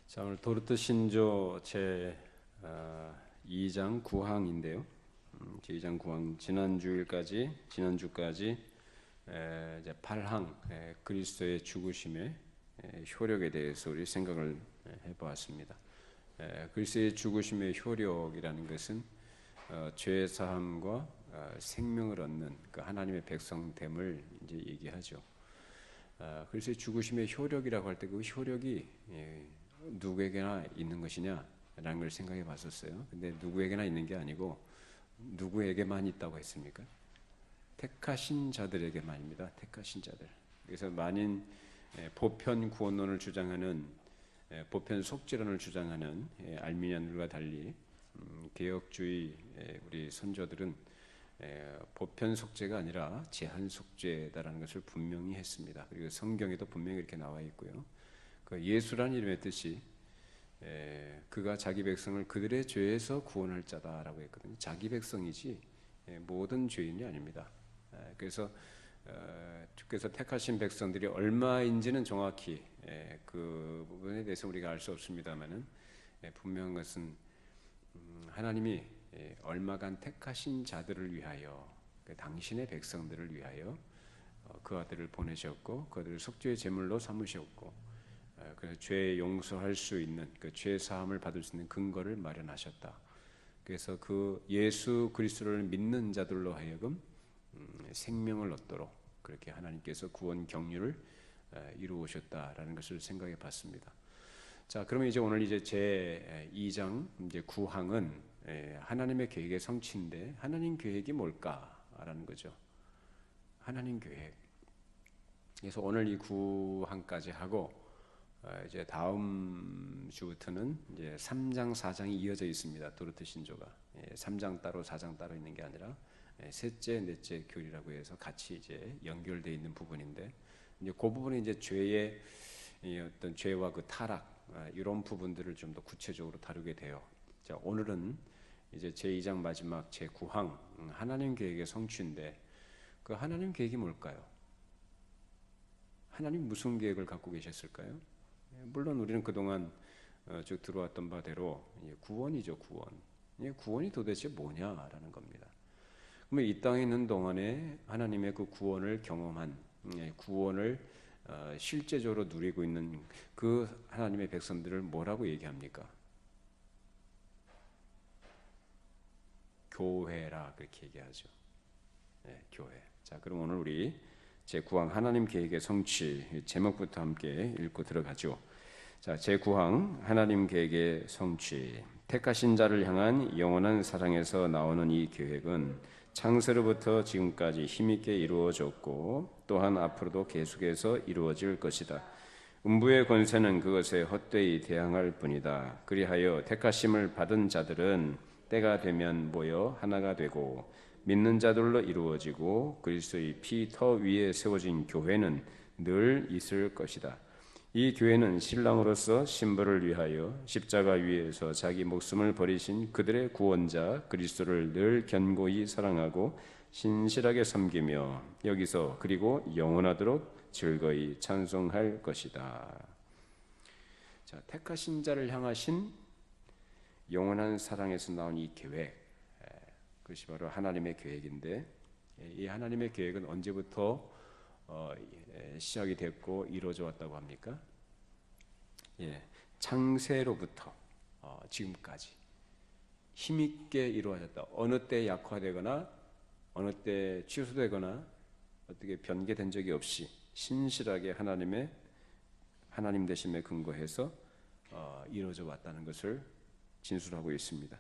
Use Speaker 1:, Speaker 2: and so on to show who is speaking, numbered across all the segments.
Speaker 1: 자, 오늘 도르트 신조 제 2장 9항인데요. 제 2장 9항 지난주까지 이제 8항 그리스도의 죽으심의 효력에 대해서 우리 생각을 해보았습니다. 그리스도의 죽으심의 효력이라는 것은 죄 사함과 생명을 얻는 그 하나님의 백성됨을 이제 얘기하죠. 그리스도의 죽으심의 효력이라고 할 때 그 효력이 누구에게나 있는 것이냐라는 걸 생각해 봤었어요. 근데 누구에게나 있는 게 아니고 누구에게만 있다고 했습니까? 택하신 자들에게만입니다. 택하신 자들. 그래서 많은 보편 구원론을 주장하는 보편 속죄론을 주장하는 알미니안들과 달리 개혁주의 우리 선조들은 보편 속죄가 아니라 제한 속죄다라는 것을 분명히 했습니다. 그리고 성경에도 분명히 이렇게 나와 있고요. 그 예수라는 이름의 뜻이 그가 자기 백성을 그들의 죄에서 구원할 자다라고 했거든요. 자기 백성이지 모든 죄인이 아닙니다. 그래서 주께서 택하신 백성들이 얼마인지는 정확히 그 부분에 대해서 우리가 알 수 없습니다만은 분명한 것은 하나님이 얼마간 택하신 자들을 위하여 당신의 백성들을 위하여 그 아들을 보내셨고 그 아들을 속죄의 제물로 삼으셨고 그래서 죄 용서할 수 있는 그 죄 사함을 받을 수 있는 근거를 마련하셨다. 그래서 그 예수 그리스도를 믿는 자들로 하여금 생명을 얻도록 그렇게 하나님께서 구원 경륜을 이루으셨다라는 것을 생각해 봤습니다. 자, 그러면 이제 오늘 이제 제 2장 이제 9항은 하나님의 계획의 성취인데 하나님 계획이 뭘까라는 거죠. 하나님 계획. 그래서 오늘 이 9항까지 하고 이제 다음 주부터는 이제 3장, 4장이 이어져 있습니다. 도르트 신조가 3장 따로 4장 따로 있는 게 아니라 셋째, 넷째 교리라고 해서 같이 이제 연결되어 있는 부분인데 이제 그 부분이 이제 죄의 어떤 죄와 그 타락 이런 부분들을 좀 더 구체적으로 다루게 돼요. 자, 오늘은 이제 제 2장 마지막 제 9항 하나님 계획의 성취인데 그 하나님 계획이 뭘까요? 하나님 무슨 계획을 갖고 계셨을까요? 물론 우리는 그동안 쭉 들어왔던 바대로 구원이죠, 구원. 구원이 도대체 뭐냐라는 겁니다. 그러면 이 땅에 있는 동안에 하나님의 그 구원을 경험한 구원을 실제적으로 누리고 있는 그 하나님의 백성들을 뭐라고 얘기합니까? 교회라 그렇게 얘기하죠. 교회. 자, 그럼 오늘 우리 제9항 하나님 계획의 성취 제목부터 함께 읽고 들어가죠. 자, 제9항 하나님 계획의 성취. 택하신 자를 향한 영원한 사랑에서 나오는 이 계획은 창세로부터 지금까지 힘있게 이루어졌고 또한 앞으로도 계속해서 이루어질 것이다. 음부의 권세는 그것에 헛되이 대항할 뿐이다. 그리하여 택하심을 받은 자들은 때가 되면 모여 하나가 되고 믿는 자들로 이루어지고 그리스도의 피터 위에 세워진 교회는 늘 있을 것이다. 이 교회는 신랑으로서 신부를 위하여 십자가 위에서 자기 목숨을 버리신 그들의 구원자 그리스도를 늘 견고히 사랑하고 신실하게 섬기며 여기서 그리고 영원하도록 즐거이 찬송할 것이다. 자, 택하신 자를 향하신 영원한 사랑에서 나온 이 계획, 그것이 바로 하나님의 계획인데 이 하나님의 계획은 언제부터 시작이 됐고 이루어져 왔다고 합니까? 창세로부터 지금까지 힘있게 이루어졌다. 어느 때 약화되거나 어느 때 취소되거나 어떻게 변개된 적이 없이 신실하게 하나님 되심에 근거해서 이루어져 왔다는 것을 진술하고 있습니다.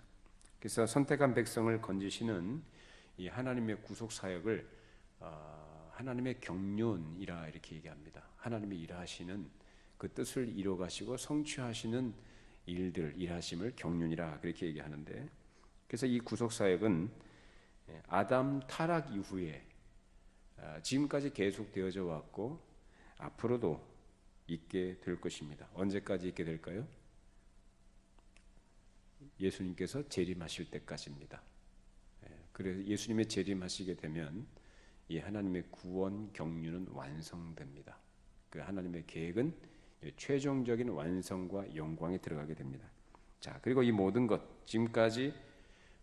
Speaker 1: 그래서 선택한 백성을 건지시는 이 하나님의 구속 사역을 하나님의 경륜이라 이렇게 얘기합니다. 하나님이 일하시는 그 뜻을 이루어가시고 성취하시는 일들, 일하심을 경륜이라 그렇게 얘기하는데, 그래서 이 구속 사역은 아담 타락 이후에 지금까지 계속되어져 왔고 앞으로도 있게 될 것입니다. 언제까지 있게 될까요? 예수님께서 재림하실 때까지입니다. 그래서 예수님의 재림하시게 되면 이 하나님의 구원 경륜은 완성됩니다. 그 하나님의 계획은 최종적인 완성과 영광에 들어가게 됩니다. 자, 그리고 이 모든 것, 지금까지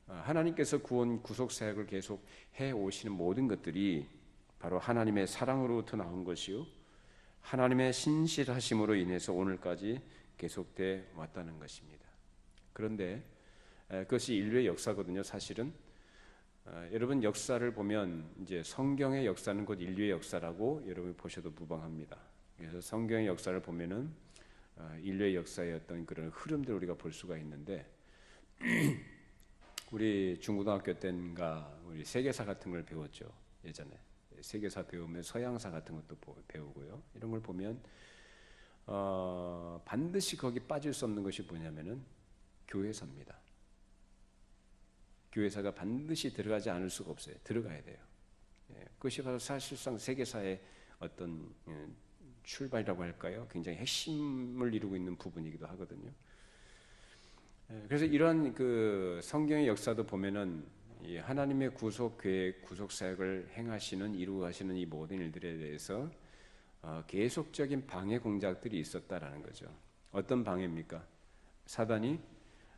Speaker 1: 하나님께서 구원 구속 사역을 계속 해 오시는 모든 것들이 바로 하나님의 사랑으로부터 나온 것이요, 하나님의 신실하심으로 인해서 오늘까지 계속돼 왔다는 것입니다. 그런데 그것이 인류의 역사거든요. 사실은 여러분 역사를 보면 이제 성경의 역사는 곧 인류의 역사라고 여러분이 보셔도 무방합니다. 그래서 성경의 역사를 보면은 인류의 역사의 어떤 그런 흐름들을 우리가 볼 수가 있는데 우리 중고등학교 때인가 우리 세계사 같은 걸 배웠죠. 예전에 세계사 배우면 서양사 같은 것도 배우고요. 이런 걸 보면 반드시 거기 빠질 수 없는 것이 뭐냐면은 교회사입니다. 교회사가 반드시 들어가지 않을 수가 없어요. 들어가야 돼요. 그것이 바로 사실상 세계사의 어떤 출발이라고 할까요? 굉장히 핵심을 이루고 있는 부분이기도 하거든요. 그래서 이러한 그 성경의 역사도 보면은 이 하나님의 구속 계획, 구속 사역을 행하시는 이루하시는 이 모든 일들에 대해서 계속적인 방해 공작들이 있었다라는 거죠. 어떤 방해입니까? 사단이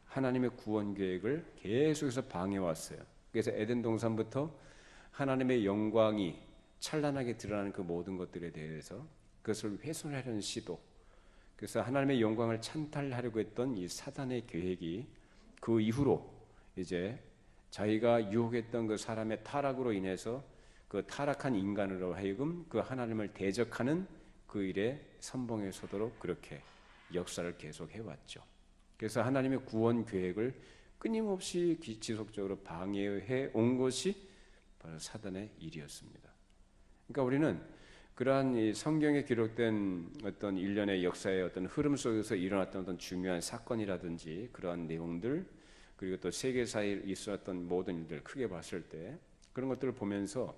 Speaker 1: 하나님의 구원 계획을 계속해서 방해 왔어요. 그래서 에덴 동산부터 하나님의 영광이 찬란하게 드러나는 그 모든 것들에 대해서 그것을 훼손하려는 시도, 그래서 하나님의 영광을 찬탈하려고 했던 이 사단의 계획이 그 이후로 이제 자기가 유혹했던 그 사람의 타락으로 인해서 그 타락한 인간으로 하여금 그 하나님을 대적하는 그 일에 선봉에 서도록 그렇게 역사를 계속 해왔죠. 그래서 하나님의 구원 계획을 끊임없이 지속적으로 방해해 온 것이 바로 사단의 일이었습니다. 그러니까 우리는 그러한 이 성경에 기록된 어떤 일련의 역사의 어떤 흐름 속에서 일어났던 어떤 중요한 사건이라든지 그러한 내용들, 그리고 또 세계사에 있었던 모든 일들 크게 봤을 때 그런 것들을 보면서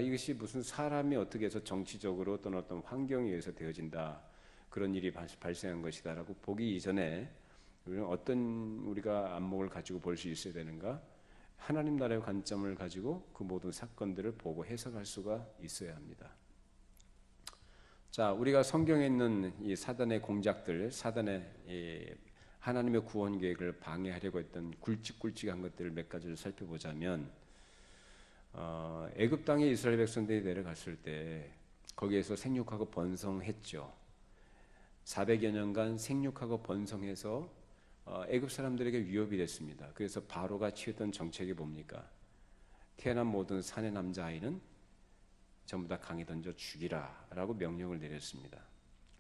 Speaker 1: 이것이 무슨 사람이 어떻게 해서 정치적으로 또는 어떤 환경에 의해서 되어진다, 그런 일이 발생한 것이다라고 보기 이전에 우리는 어떤 우리가 안목을 가지고 볼 수 있어야 되는가? 하나님 나라의 관점을 가지고 그 모든 사건들을 보고 해석할 수가 있어야 합니다. 자, 우리가 성경에 있는 이 사단의 공작들, 사단의 이 하나님의 구원 계획을 방해하려고 했던 굵직굵직한 것들을 몇 가지를 살펴보자면, 애굽 땅에 이스라엘 백성들이 내려갔을 때 거기에서 생육하고 번성했죠. 400여 년간 생육하고 번성해서 애굽 사람들에게 위협이 됐습니다. 그래서 바로가 취했던 정책이 뭡니까? 태어난 모든 사내 남자아이는 전부 다 강에 던져 죽이라 라고 명령을 내렸습니다.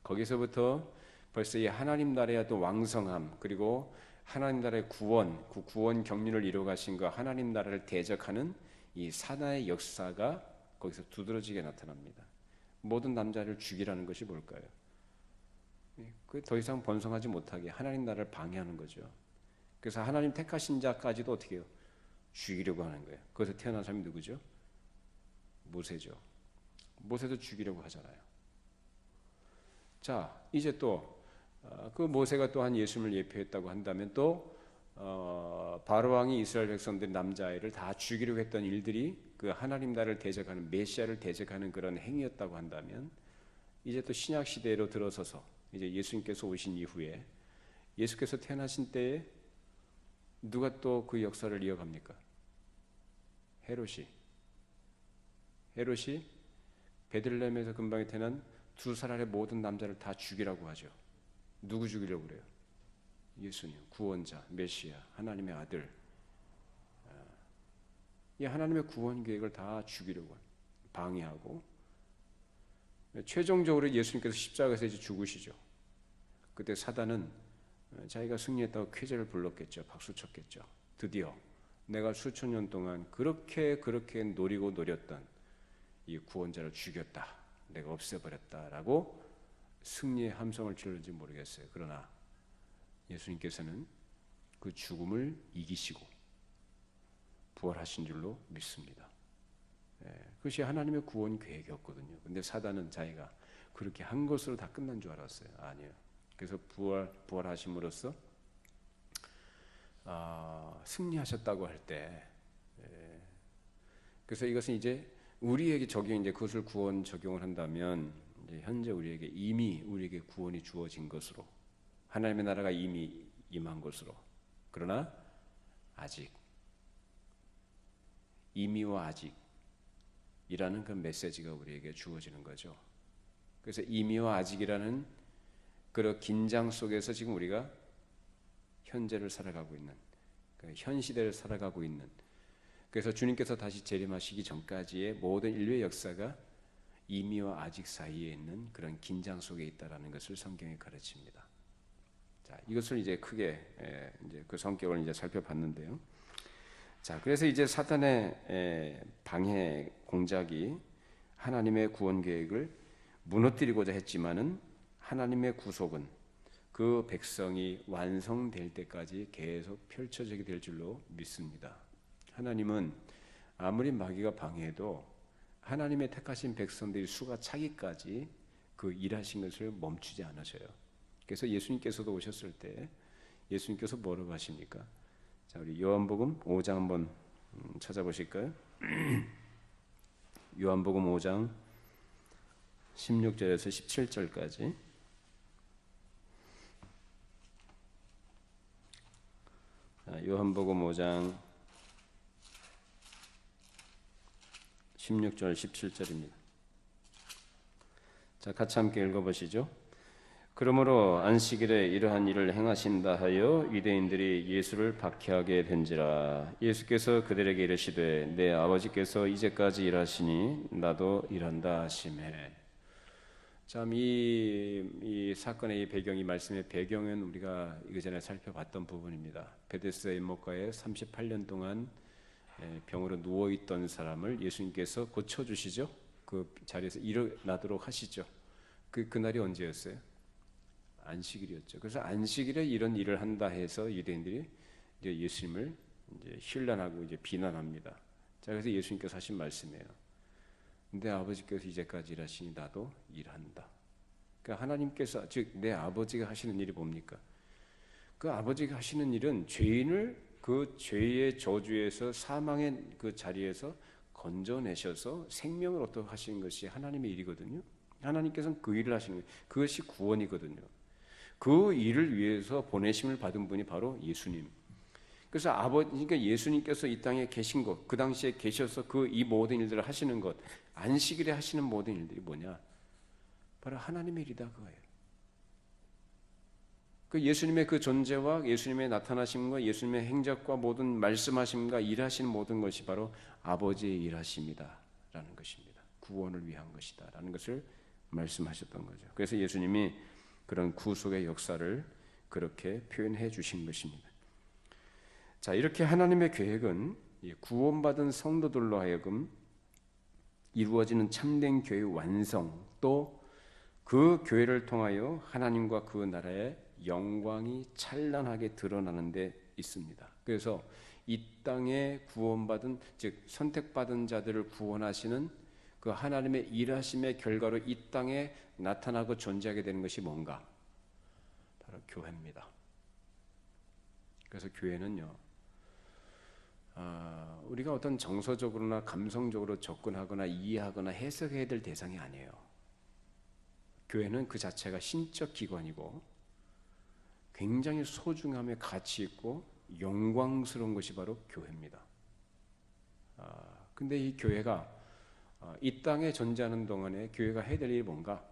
Speaker 1: 거기서부터 벌써 이 하나님 나라의 어떤 왕성함, 그리고 하나님 나라의 구원, 그 구원 경륜을 이루어가신 그 하나님 나라를 대적하는 이 사나의 역사가 거기서 두드러지게 나타납니다. 모든 남자를 죽이라는 것이 뭘까요? 그 더 이상 번성하지 못하게 하나님 나라를 방해하는 거죠. 그래서 하나님 택하신 자까지도 어떻게 해요? 죽이려고 하는 거예요. 거기서 태어난 사람이 누구죠? 모세죠. 모세도 죽이려고 하잖아요. 자, 이제 또 그 모세가 또한 예수님을 예표했다고 한다면 또 바로 왕이 이스라엘 백성들 남자아이를 다 죽이려고 했던 일들이 그 하나님 나라를 대적하는 메시아를 대적하는 그런 행위였다고 한다면, 이제 또 신약 시대로 들어서서 이제 예수님께서 오신 이후에 예수께서 태어나신 때에 누가 또 그 역사를 이어갑니까? 헤롯이 베들레헴에서 근방에 태어난 2살 아래 모든 남자를 다 죽이라고 하죠. 누구 죽이려고 그래요? 예수님, 구원자, 메시아, 하나님의 아들. 이 하나님의 구원 계획을 다 죽이려고 방해하고, 최종적으로 예수님께서 십자가에서 이제 죽으시죠. 그때 사단은 자기가 승리했다고 쾌재를 불렀겠죠. 박수 쳤겠죠. 드디어 내가 수천 년 동안 그렇게 노리고 노렸던 이 구원자를 죽였다, 내가 없애버렸다라고 승리의 함성을 질렀는지 모르겠어요. 그러나 예수님께서는 그 죽음을 이기시고 부활하신 줄로 믿습니다. 그것이 하나님의 구원 계획이었거든요. 근데 사단은 자기가 그렇게 한 것으로 다 끝난 줄 알았어요. 아니에요. 그래서 부활하심으로써 승리하셨다고 할 때, 그래서 이것은 이제 우리에게 이제 그것을 구원 적용을 한다면, 이제 현재 우리에게 이미 우리에게 구원이 주어진 것으로 하나님의 나라가 이미 임한 것으로 그러나 아직 이미와 아직이라는 그 메시지가 우리에게 주어지는 거죠. 그래서 이미와 아직이라는 그런 긴장 속에서 지금 우리가 현재를 살아가고 있는 현 시대를 살아가고 있는 그래서 주님께서 다시 재림하시기 전까지의 모든 인류의 역사가 이미와 아직 사이에 있는 그런 긴장 속에 있다라는 것을 성경이 가르칩니다. 자, 이것을 이제 크게 이제 그 성격을 이제 살펴봤는데요. 자, 그래서 이제 사탄의 방해 공작이 하나님의 구원 계획을 무너뜨리고자 했지만은 하나님의 구속은 그 백성이 완성될 때까지 계속 펼쳐지게 될 줄로 믿습니다. 하나님은 아무리 마귀가 방해해도 하나님의 택하신 백성들이 수가 차기까지 그 일하신 것을 멈추지 않으셔요. 그래서 예수님께서도 오셨을 때 예수님께서 뭐라고 하십니까? 자, 우리 요한복음 5장 한번 찾아보실까요? 요한복음 5장 16절에서 17절까지. 요한복음 5장 16절 17절입니다. 자, 같이 함께 읽어보시죠. 그러므로 안식일에 이러한 일을 행하신다 하여 유대인들이 예수를 박해하게 된지라. 예수께서 그들에게 이르시되 내 아버지께서 이제까지 일하시니 나도 일한다 하시매. 참 이 사건의 이 배경이 말씀의 배경은 우리가 이전에 살펴봤던 부분입니다. 베데스다 연못가에 38년 동안 병으로 누워 있던 사람을 예수님께서 고쳐 주시죠. 그 자리에서 일어나도록 하시죠. 그날이 언제였어요? 안식일이었죠. 그래서 안식일에 이런 일을 한다 해서 유대인들이 이제 예수님을 이제 힐난하고 이제 비난합니다. 자, 그래서 예수님께서 하신 말씀이에요. 내 아버지께서 이제까지 일하시니 나도 일한다. 그러니까 하나님께서 즉 내 아버지가 하시는 일이 뭡니까? 그 아버지가 하시는 일은 죄인을 그 죄의 저주에서 사망의 그 자리에서 건져내셔서 생명을 얻도록 하시는 것이 하나님의 일이거든요. 하나님께서는 그 일을 하시는 거예요. 그것이 구원이거든요. 그 일을 위해서 보내심을 받은 분이 바로 예수님. 그래서 그러니까 예수님께서 이 땅에 계신 것, 그 당시에 계셔서 이 모든 일들을 하시는 것, 안식일에 하시는 모든 일들이 뭐냐? 바로 하나님의 일이다 그거예요. 그 예수님의 그 존재와 예수님의 나타나심과 예수님의 행적과 모든 말씀하심과 일하시는 모든 것이 바로 아버지의 일하심이다라는 것입니다. 구원을 위한 것이다라는 것을 말씀하셨던 거죠. 그래서 예수님이 그런 구속의 역사를 그렇게 표현해 주신 것입니다. 자, 이렇게 하나님의 계획은 구원받은 성도들로 하여금 이루어지는 참된 교회의 완성, 또 그 교회를 통하여 하나님과 그 나라의 영광이 찬란하게 드러나는 데 있습니다. 그래서 이 땅에 구원받은 즉 선택받은 자들을 구원하시는 그 하나님의 일하심의 결과로 이 땅에 나타나고 존재하게 되는 것이 뭔가? 바로 교회입니다. 그래서 교회는요, 우리가 어떤 정서적으로나 감성적으로 접근하거나 이해하거나 해석해야 될 대상이 아니에요. 교회는 그 자체가 신적 기관이고 굉장히 소중함에 가치 있고 영광스러운 것이 바로 교회입니다. 근데 이 교회가 이 땅에 존재하는 동안에 교회가 해야 될 일이 뭔가?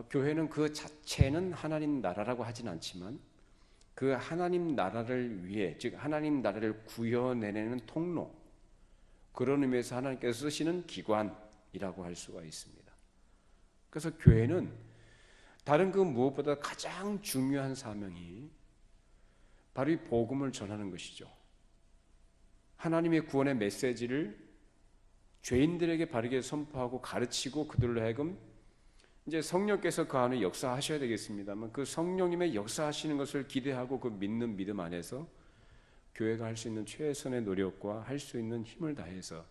Speaker 1: 교회는 그 자체는 하나님 나라라고 하진 않지만 그 하나님 나라를 위해, 즉 하나님 나라를 구현해내는 통로, 그런 의미에서 하나님께서 쓰시는 기관이라고 할 수가 있습니다. 그래서 교회는 다른 그 무엇보다 가장 중요한 사명이 바로 이 복음을 전하는 것이죠. 하나님의 구원의 메시지를 죄인들에게 바르게 선포하고 가르치고 그들로 하여금 이제 성령께서 그 안에 역사하셔야 되겠습니다만 그 성령님의 역사하시는 것을 기대하고 그 믿는 믿음 안에서 교회가 할 수 있는 최선의 노력과 할 수 있는 힘을 다해서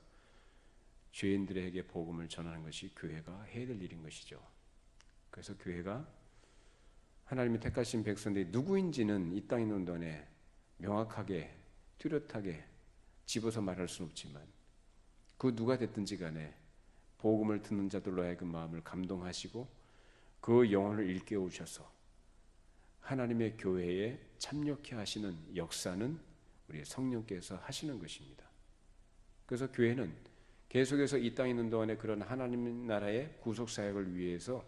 Speaker 1: 죄인들에게 복음을 전하는 것이 교회가 해야 될 일인 것이죠. 그래서 교회가 하나님이 택하신 백성들이 누구인지는 이 땅에 있는 동안에 명확하게 뚜렷하게 집어서 말할 수는 없지만 그 누가 됐든지 간에 복음을 듣는 자들로 하여금 마음을 감동하시고 그 영혼을 일깨우셔서 하나님의 교회에 참여케 하시는 역사는 우리 성령께서 하시는 것입니다. 그래서 교회는 계속해서 이 땅에 있는 동안에 그런 하나님 나라의 구속 사역을 위해서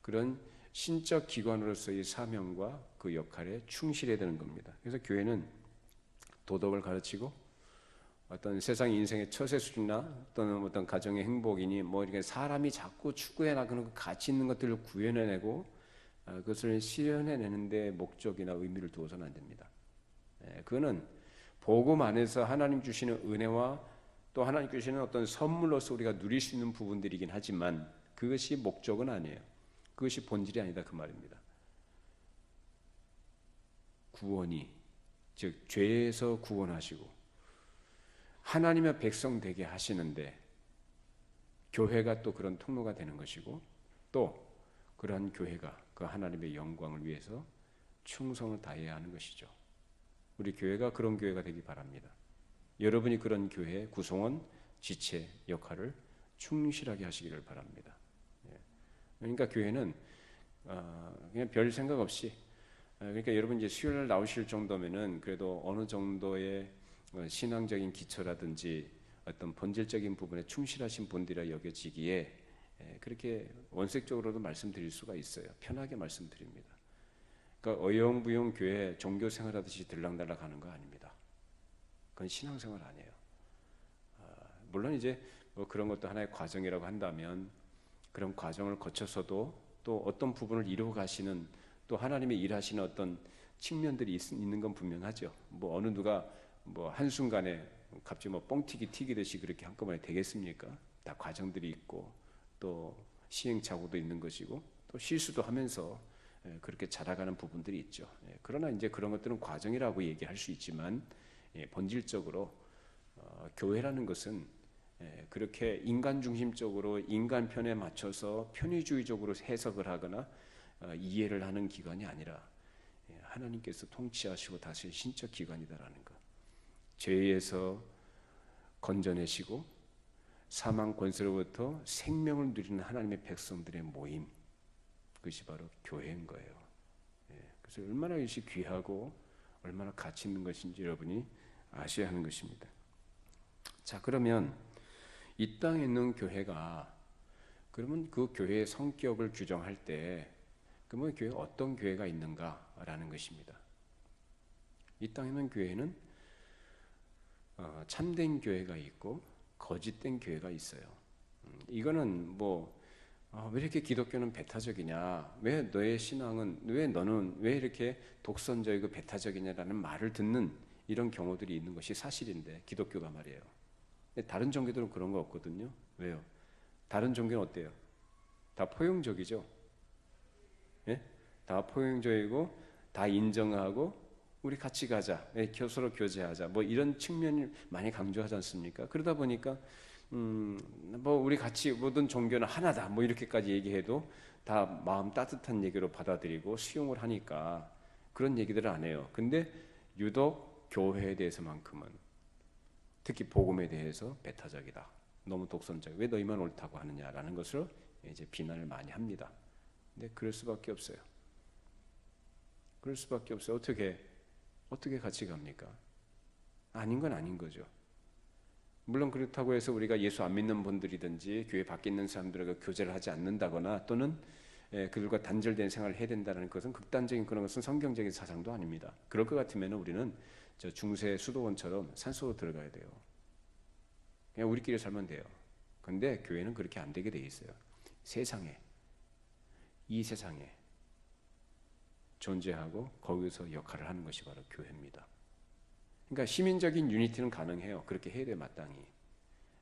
Speaker 1: 그런 신적 기관으로서의 사명과 그 역할에 충실해야 되는 겁니다. 그래서 교회는 도덕을 가르치고 어떤 세상 인생의 처세 수준이나 또는 어떤 가정의 행복이니 뭐 이렇게 사람이 자꾸 추구해 나가는 가치 있는 것들을 구현해내고 그것을 실현해내는데 목적이나 의미를 두어서는 안 됩니다. 그거는 복음 안에서 하나님 주시는 은혜와 또 하나님 주시는 어떤 선물로서 우리가 누릴 수 있는 부분들이긴 하지만 그것이 목적은 아니에요. 그것이 본질이 아니다 그 말입니다. 구원이 즉 죄에서 구원하시고 하나님의 백성 되게 하시는데 교회가 또 그런 통로가 되는 것이고 또 그러한 교회가 그 하나님의 영광을 위해서 충성을 다해야 하는 것이죠. 우리 교회가 그런 교회가 되기 바랍니다. 여러분이 그런 교회의 구성원, 지체 역할을 충실하게 하시기를 바랍니다. 그러니까 교회는 그냥 별 생각 없이 그러니까 여러분 이제 수요일 나오실 정도면은 그래도 어느 정도의 신앙적인 기초라든지 어떤 본질적인 부분에 충실하신 분들이라 여겨지기에 그렇게 원색적으로도 말씀드릴 수가 있어요. 편하게 말씀드립니다. 그러니까 어영부영 교회 종교 생활하듯이 들락날락 하는 거 아닙니다. 그건 신앙생활 아니에요. 물론 이제 뭐 그런 것도 하나의 과정이라고 한다면 그런 과정을 거쳐서도 또 어떤 부분을 이루어 가시는 또 하나님의 일하시는 어떤 측면들이 있는 건 분명하죠. 뭐 어느 누가 뭐 한순간에 갑자기 뭐 뻥튀기 튀기듯이 그렇게 한꺼번에 되겠습니까? 다 과정들이 있고 또 시행착오도 있는 것이고 또 실수도 하면서 그렇게 자라가는 부분들이 있죠. 그러나 이제 그런 것들은 과정이라고 얘기할 수 있지만 본질적으로 교회라는 것은 그렇게 인간 중심적으로 인간 편에 맞춰서 편의주의적으로 해석을 하거나 이해를 하는 기관이 아니라 하나님께서 통치하시고 다스리는 신적 기관이다라는 것. 죄에서 건져내시고 사망 권세로부터 생명을 누리는 하나님의 백성들의 모임, 그것이 바로 교회인 거예요. 그래서 얼마나 이것이 귀하고 얼마나 가치 있는 것인지 여러분이 아셔야 하는 것입니다. 자, 그러면 이 땅에 있는 교회가 그러면 그 교회의 성격을 규정할 때 그러면 교회 어떤 교회가 있는가라는 것입니다. 이 땅에 있는 교회는 참된 교회가 있고 거짓된 교회가 있어요. 이거는 뭐 왜 이렇게 기독교는 배타적이냐? 왜 너의 신앙은 왜 너는 왜 이렇게 독선적이고 배타적이냐라는 말을 듣는 이런 경우들이 있는 것이 사실인데 기독교가 말이에요. 다른 종교들은 그런 거 없거든요. 왜요? 다른 종교는 어때요? 다 포용적이죠. 예? 다 포용적이고 다 인정하고 우리 같이 가자, 서로 교제하자, 뭐 이런 측면을 많이 강조하지 않습니까? 그러다 보니까 뭐 우리 같이 모든 종교는 하나다, 뭐 이렇게까지 얘기해도 다 마음 따뜻한 얘기로 받아들이고 수용을 하니까 그런 얘기들을 안 해요. 근데 유독 교회에 대해서만큼은 특히 복음에 대해서 배타적이다, 너무 독선적, 왜 너희만 옳다고 하느냐라는 것을 이제 비난을 많이 합니다. 근데 그럴 수밖에 없어요. 그럴 수밖에 없어요. 어떻게 같이 갑니까? 아닌 건 아닌 거죠. 물론 그렇다고 해서 우리가 예수 안 믿는 분들이든지 교회 밖에 있는 사람들과 교제를 하지 않는다거나 또는 그들과 단절된 생활을 해야 된다는 것은 극단적인 그런 것은 성경적인 사상도 아닙니다. 그럴 것 같으면 우리는 저 중세 수도원처럼 산속으로 들어가야 돼요. 그냥 우리끼리 살면 돼요. 근데 교회는 그렇게 안 되게 돼 있어요. 이 세상에 존재하고 거기서 역할을 하는 것이 바로 교회입니다. 그러니까 시민적인 유니티는 가능해요. 그렇게 해야 돼요. 마땅히.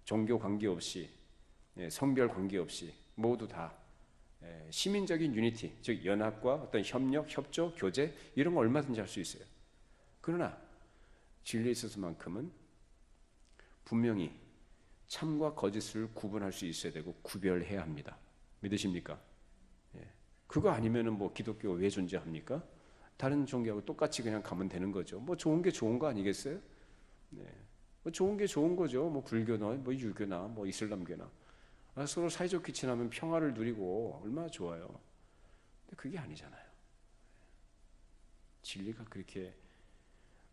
Speaker 1: 종교 관계없이, 성별 관계없이 모두 다 시민적인 유니티, 즉 연합과 어떤 협력, 협조, 교제 이런 거 얼마든지 할 수 있어요. 그러나 진리에 있어서만큼은 분명히 참과 거짓을 구분할 수 있어야 되고 구별해야 합니다. 믿으십니까? 그거 아니면은 뭐 기독교가 왜 존재합니까? 다른 종교하고 똑같이 그냥 가면 되는 거죠. 뭐 좋은 게 좋은 거 아니겠어요? 네. 뭐 좋은 게 좋은 거죠. 뭐 불교나 뭐 유교나 뭐 이슬람교나 서로 사이좋게 지나면 평화를 누리고 얼마나 좋아요. 근데 그게 아니잖아요. 진리가 그렇게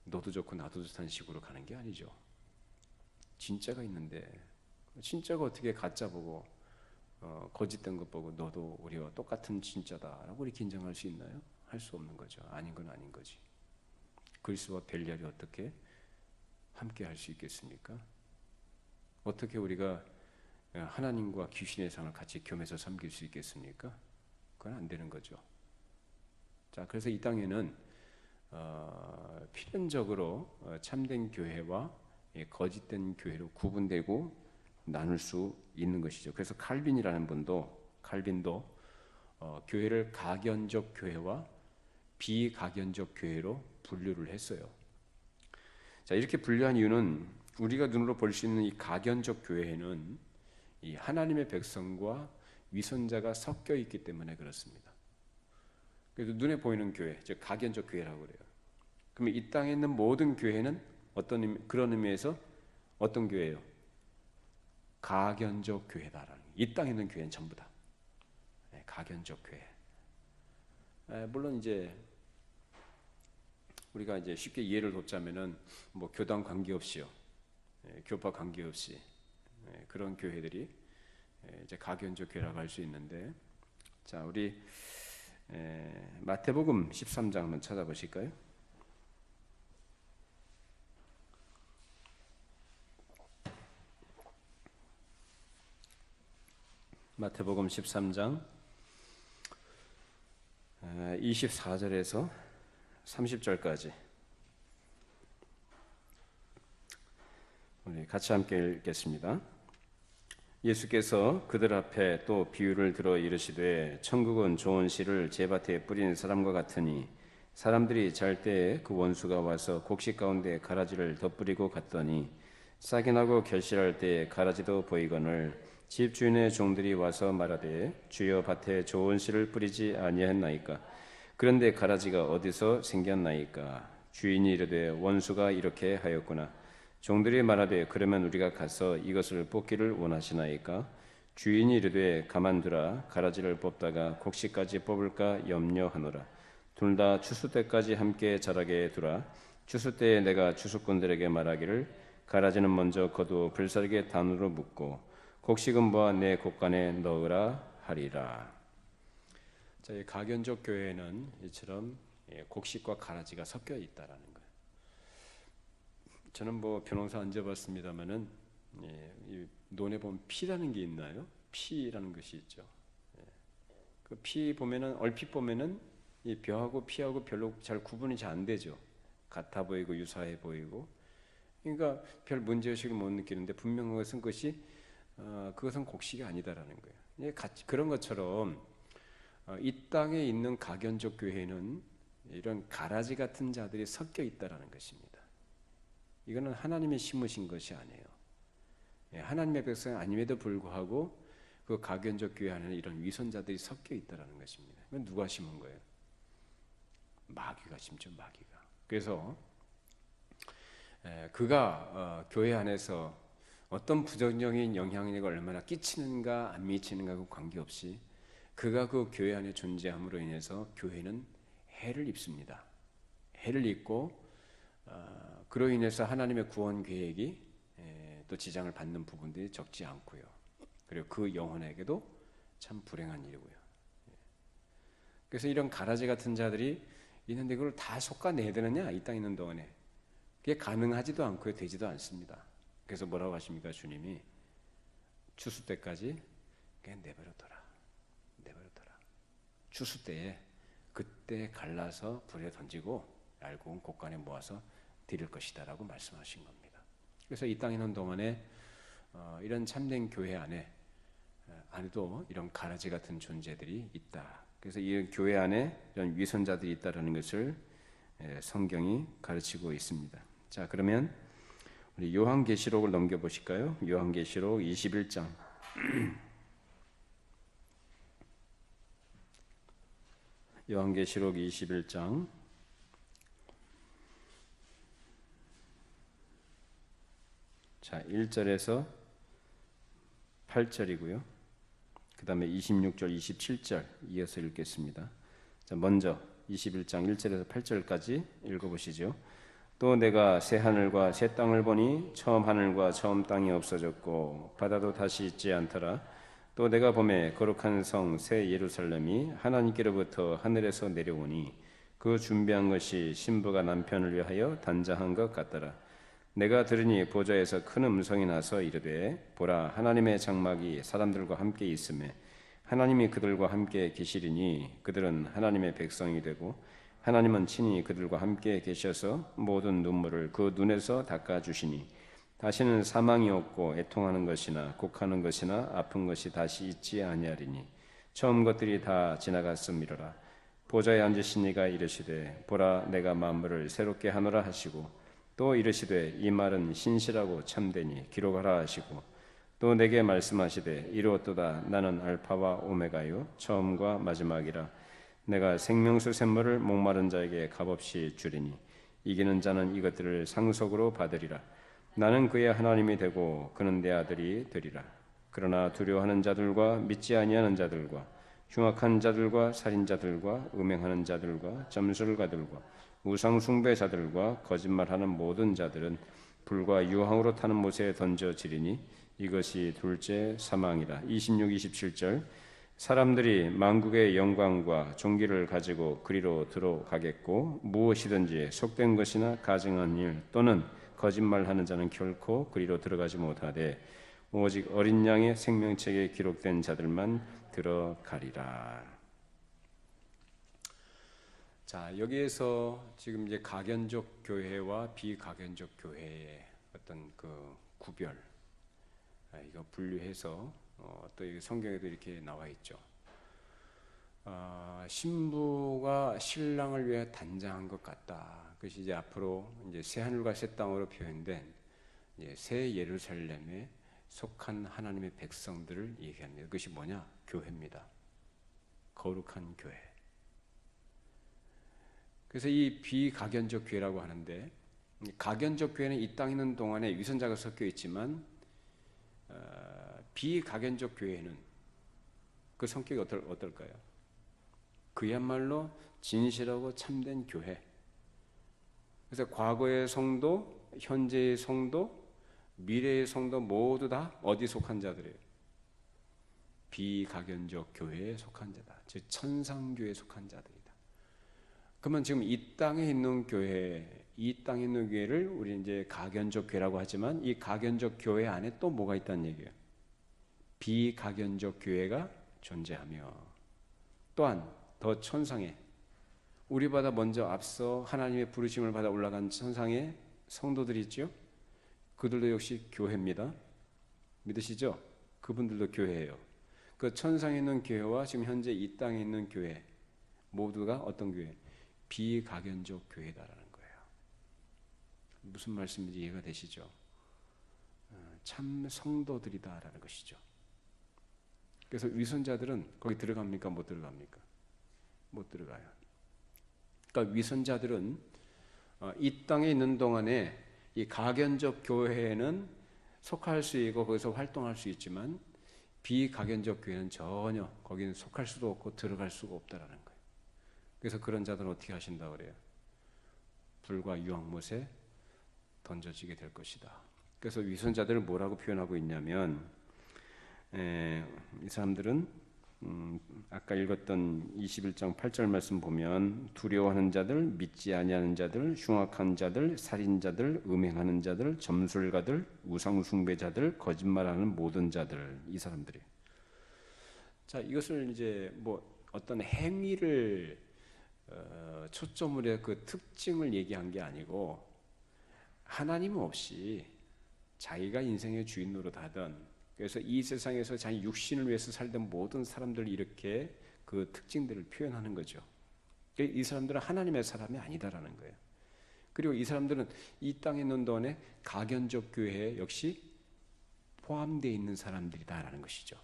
Speaker 1: 너도 좋고 나도 좋다는 식으로 가는 게 아니죠. 진짜가 있는데 진짜가 어떻게 가짜 보고 거짓된 것 보고 너도 우리와 똑같은 진짜다라고 이렇게 인정할 수 있나요? 할 수 없는 거죠. 아닌 건 아닌 거지. 그리스도와 벨리알이 어떻게 함께 할 수 있겠습니까? 어떻게 우리가 하나님과 귀신의 상을 같이 겸해서 섬길 수 있겠습니까? 그건 안 되는 거죠. 자, 그래서 이 땅에는 필연적으로 참된 교회와 거짓된 교회로 구분되고 나눌 수 있는 것이죠. 그래서 칼빈이라는 칼빈도 교회를 가견적 교회와 비가견적 교회로 분류를 했어요. 자, 이렇게 분류한 이유는 우리가 눈으로 볼 수 있는 이 가견적 교회에는 이 하나님의 백성과 위선자가 섞여 있기 때문에 그렇습니다. 그래서 눈에 보이는 교회, 즉 가견적 교회라고 그래요. 그러면 이 땅에 있는 모든 교회는 그런 의미에서 어떤 교회예요? 가견적 교회다라는. 이 땅에 있는 교회는 전부 다 가견적 교회. 물론 이제 우리가 이제 쉽게 이해를 돕자면은 뭐 교단 관계없이요, 교파 관계없이 그런 교회들이 이제 가견적 교회라고 할 수 있는데, 자, 우리 마태복음 13장 한번 찾아보실까요? 마태복음 13장 24절에서 30절까지 우리 같이 함께 읽겠습니다. 예수께서 그들 앞에 또 비유를 들어 이르시되 천국은 좋은 씨를 제밭에 뿌린 사람과 같으니 사람들이 잘 때에 그 원수가 와서 곡식 가운데 가라지를 덧뿌리고 갔더니 싹이 나고 결실할 때에 가라지도 보이거늘 집 주인의 종들이 와서 말하되 주여 밭에 좋은 씨를 뿌리지 아니하였나이까? 그런데 가라지가 어디서 생겼나이까? 주인이 이르되 원수가 이렇게 하였구나. 종들이 말하되 그러면 우리가 가서 이것을 뽑기를 원하시나이까? 주인이 이르되 가만두라. 가라지를 뽑다가 곡식까지 뽑을까 염려하노라. 둘 다 추수 때까지 함께 자라게 두라. 추수 때에 내가 추수꾼들에게 말하기를 가라지는 먼저 거두 불사르게 단으로 묶고 곡식은 모아 내 곡간에 넣으라 하리라. 자, 이 가견적 교회는 이처럼 곡식과 가라지가 섞여 있다라는 거예요. 저는 뭐 변호사 안 잡았습니다만은 이 논에 보면 피라는 게 있나요? 피라는 것이 있죠. 그 피 보면은 얼핏 보면은 이 벼하고 피하고 별로 잘 구분이 잘 안 되죠. 같아 보이고 유사해 보이고. 그러니까 별 문제의식을 못 느끼는데 분명한 것은 그것은 곡식이 아니다라는 거예요. 그런 것처럼 이 땅에 있는 가견적 교회는 이런 가라지 같은 자들이 섞여 있다라는 것입니다. 이거는 하나님이 심으신 것이 아니에요. 하나님의 백성이 아님에도 불구하고 그 가견적 교회 안에는 이런 위선자들이 섞여 있다라는 것입니다. 이건 누가 심은 거예요? 마귀가 심죠, 마귀가. 그래서 그가 교회 안에서 어떤 부정적인 영향력을 얼마나 끼치는가 안 미치는가하고 관계없이 그가 그 교회 안에 존재함으로 인해서 교회는 해를 입습니다. 해를 입고 그로 인해서 하나님의 구원 계획이 또 지장을 받는 부분들이 적지 않고요. 그리고 그 영혼에게도 참 불행한 일이고요. 그래서 이런 가라지 같은 자들이 있는데 그걸 다 솎아내야 되느냐? 이 땅에 있는 동안에. 그게 가능하지도 않고요. 되지도 않습니다. 그래서 뭐라고 하십니까? 주님이 추수 때까지 그냥 내버려둬라. 추수 때에 그때 갈라서 불에 던지고 얇은 곡간에 모아서 드릴 것이다 라고 말씀하신 겁니다. 그래서 이 땅에 있는 동안에 이런 참된 교회 안에도 이런 가라지 같은 존재들이 있다. 그래서 이 교회 안에 이런 위선자들이 있다는 것을 성경이 가르치고 있습니다. 자, 그러면 우리 요한계시록을 넘겨보실까요? 요한계시록 21장 요한계시록 21장 자, 1절에서 8절이고요. 그 다음에 26절, 27절 이어서 읽겠습니다. 자, 먼저 21장 1절에서 8절까지 읽어보시죠. 또 내가 새 하늘과 새 땅을 보니 처음 하늘과 처음 땅이 없어졌고 바다도 다시 있지 않더라. 또 내가 보매 거룩한 성 새 예루살렘이 하나님께로부터 하늘에서 내려오니 그 준비한 것이 신부가 남편을 위하여 단장한 것 같더라. 내가 들으니 보좌에서 큰 음성이 나서 이르되 보라 하나님의 장막이 사람들과 함께 있으매 하나님이 그들과 함께 계시리니 그들은 하나님의 백성이 되고 하나님은 친히 그들과 함께 계셔서 모든 눈물을 그 눈에서 닦아주시니 다시는 사망이 없고 애통하는 것이나 곡하는 것이나 아픈 것이 다시 있지 아니하리니 처음 것들이 다 지나갔음이로라. 보좌에 앉으신 이가 이르시되 보라 내가 만물을 새롭게 하노라 하시고 또 이르시되 이 말은 신실하고 참되니 기록하라 하시고 또 내게 말씀하시되 이루었도다 나는 알파와 오메가요 처음과 마지막이라. 내가 생명수 샘물을 목마른 자에게 값없이 주리니 이기는 자는 이것들을 상속으로 받으리라. 나는 그의 하나님이 되고 그는 내 아들이 되리라. 그러나 두려워하는 자들과 믿지 아니하는 자들과 흉악한 자들과 살인자들과 음행하는 자들과 점술가들과 우상 숭배자들과 거짓말하는 모든 자들은 불과 유황으로 타는 못에 던져지리니 이것이 둘째 사망이라. 26, 27절 사람들이 만국의 영광과 존귀를 가지고 그리로 들어가겠고 무엇이든지 속된 것이나 가증한 일 또는 거짓말하는 자는 결코 그리로 들어가지 못하되 오직 어린 양의 생명책에 기록된 자들만 들어가리라. 자, 여기에서 지금 이제 가견적 교회와 비가견적 교회의 어떤 그 구별, 이거 분류해서 또 성경에도 이렇게 나와 있죠. 신부가 신랑을 위해 단장한 것 같다. 그것이 이제 앞으로 이제 새 하늘과 새 땅으로 표현된 이제 새 예루살렘에 속한 하나님의 백성들을 얘기합니다. 그것이 뭐냐? 교회입니다. 거룩한 교회. 그래서 이 비가견적 교회라고 하는데, 가견적 교회는 이 땅에 있는 동안에 위선자가 섞여 있지만 비가견적 교회는 그 성격이 어떨까요? 그야말로 진실하고 참된 교회. 그래서 과거의 성도, 현재의 성도, 미래의 성도 모두 다 어디 속한 자들이에요? 비가견적 교회에 속한 자다. 즉 천상교회에 속한 자들이다. 그러면 지금 이 땅에 있는 교회, 이 땅에 있는 교회를 우리 이제 가견적 교회라고 하지만 이 가견적 교회 안에 또 뭐가 있다는 얘기예요? 비가견적 교회가 존재하며 또한 더 천상에 우리보다 먼저 앞서 하나님의 부르심을 받아 올라간 천상의 성도들이 있죠. 그들도 역시 교회입니다. 믿으시죠? 그분들도 교회예요. 그 천상에 있는 교회와 지금 현재 이 땅에 있는 교회 모두가 어떤 교회? 비가견적 교회다라는 거예요. 무슨 말씀인지 이해가 되시죠? 참 성도들이다라는 것이죠. 그래서 위선자들은 거기 들어갑니까? 못 들어갑니까? 못 들어가요. 그러니까 위선자들은 이 땅에 있는 동안에 이 가견적 교회에는 속할 수 있고 거기서 활동할 수 있지만 비가견적 교회는 전혀 거기는 속할 수도 없고 들어갈 수가 없다라는 거예요. 그래서 그런 자들은 어떻게 하신다고 그래요? 불과 유황못에 던져지게 될 것이다. 그래서 위선자들을 뭐라고 표현하고 있냐면 이 사람들은 아까 읽었던 21장 8절 말씀 보면 두려워하는 자들, 믿지 아니하는 자들, 흉악한 자들, 살인자들, 음행하는 자들, 점술가들, 우상 숭배자들, 거짓말하는 모든 자들, 이 사람들이. 자, 이것을 이제 뭐 어떤 행위를 초점으로 해서 그 특징을 얘기한 게 아니고 하나님 없이 자기가 인생의 주인 노릇하던 그래서 이 세상에서 자기 육신을 위해서 살던 모든 사람들을 이렇게 그 특징들을 표현하는 거죠. 이 사람들은 하나님의 사람이 아니다라는 거예요. 그리고 이 사람들은 이 땅에 있는 동안에 가견적 교회에 역시 포함되어 있는 사람들이다라는 것이죠.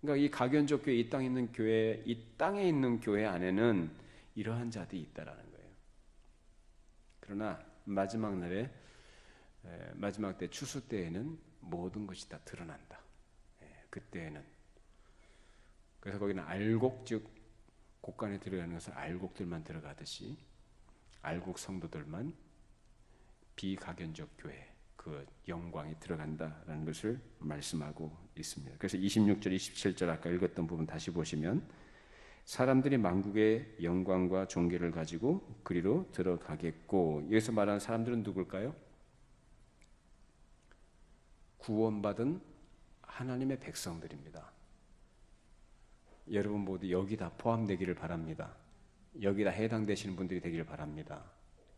Speaker 1: 그러니까 이 가견적 교회, 이 땅에 있는 교회, 이 땅에 있는 교회 안에는 이러한 자들이 있다라는 거예요. 그러나 마지막 날에 마지막 때 추수 때에는 모든 것이 다 드러난다. 그때에는. 그래서 거기는 알곡, 즉 곡간에 들어가는 것은 알곡들만 들어가듯이 알곡 성도들만 비가견적 교회 그 영광이 들어간다라는 것을 말씀하고 있습니다. 그래서 26절, 27절 아까 읽었던 부분 다시 보시면 사람들이 만국의 영광과 존귀를 가지고 그리로 들어가겠고, 여기서 말하는 사람들은 누굴까요? 구원받은 하나님의 백성들입니다. 여러분 모두 여기 다 포함되기를 바랍니다. 여기다 해당되시는 분들이 되기를 바랍니다.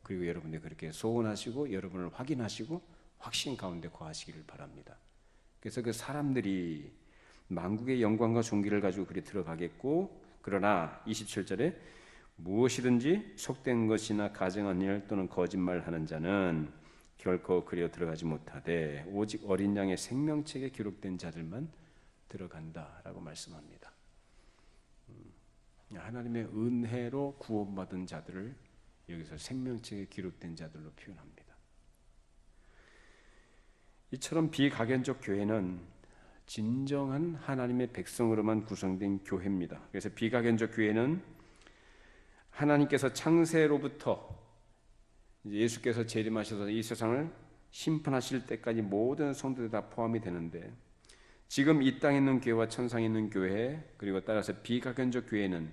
Speaker 1: 그리고 여러분들이 그렇게 소원하시고 여러분을 확인하시고 확신 가운데 거하시기를 바랍니다. 그래서 그 사람들이 만국의 영광과 존귀를 가지고 그리 들어가겠고, 그러나 27절에 무엇이든지 속된 것이나 가증한 일 또는 거짓말하는 자는 결코 그리로 들어가지 못하되 오직 어린 양의 생명책에 기록된 자들만 들어간다라고 말씀합니다. 하나님의 은혜로 구원받은 자들을 여기서 생명책에 기록된 자들로 표현합니다. 이처럼 비가견적 교회는 진정한 하나님의 백성으로만 구성된 교회입니다. 그래서 비가견적 교회는 하나님께서 창세로부터 예수께서 재림하셔서 이 세상을 심판하실 때까지 모든 성도들이 다 포함이 되는데, 지금 이 땅에 있는 교회와 천상에 있는 교회, 그리고 따라서 비가견적 교회는